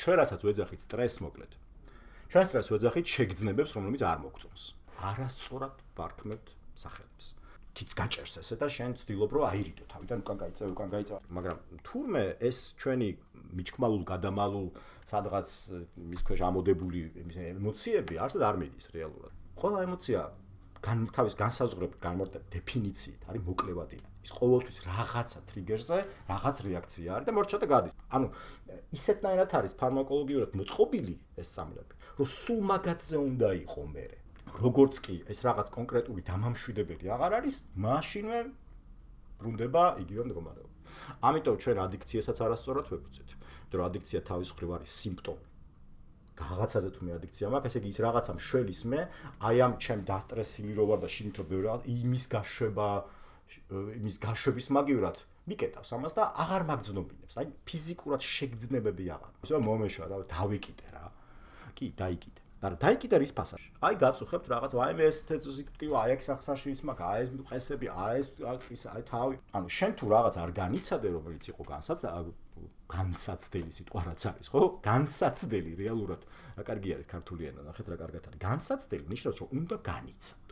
ჩვენ რასაც ვეძახით სტრესს მოკლედ. ჩვენ სტრესს ვეძახით შეგრძნებებს, რომლებიც არ მოგწონს. არასწორად ვარქმევთ სახელებს. თიც გაჭერს ესე და შენ ცდილობ რომ აირიდო თავიდან უკან გაიწევ, მაგრამ თურმე ეს ჩვენი მიჩქმალულ გადამალულ სადღაც მის ქვეშ ამოდებული ემოციები არც არ მიდის რეალურად. ყველა ემოცია თავის განსაზღვრებით განმარტებ დეფინიციით არის მოკლევადი. ის ყოველთვის რაღაცა ტრიგერზე, რაღაც რეაქცია არის და მორჩა და გადის. ანუ ისეთნაირად არის ფარმაკოლოგიურად მოწყობილი ეს სამლები, რომ სულ მაგათზე უნდა იყო მე. როგორც კი ეს რაღაც კონკრეტული დამამშვიდებელი აღარ არის, მაშინვე ბრუნდება იგივე მდგომარეობა. ამიტომ ჩვენ ადიქციასაც არასწორად ვებრძვით. იმიტომ რომ ადიქცია თავის მხრივ არის სიმპტომი. რაღაცაზე თუ მე ადიქცია მაქვს, ესე იგი ის რაღაცა მშველის მე, აი ამ ჩემ დასტრესილი რო ვარ და შინით რო ბევრი იმის გაშვების მაგივრად მიკეტავს ამას და აღარ მაგძნობინებს. აი ფიზიკურად შეგრძნებები აღარ. ისე მომეშვა რა, დავიკიდე რა. კი, დაიკიდე. მაგრამ დაიკიდე რის ფასაში? აი გაწუხებთ რაღაც, აი მე ეს თეთრკივა, აი ეს სახსაში ის მაქვს, აი ეს ყესები, აი ეს აი თავი. ანუ შენ თუ რაღაც არ განიცადე, რომელიც იყო განსაცდელი სიტყვა რაც არის, ხო? განსაცდელი რეალურად რა კარგი არის ქართული ენა, ნახეთ რა კარგად არის. განსაცდელი ნიშნავს რომ უნდა განიცა.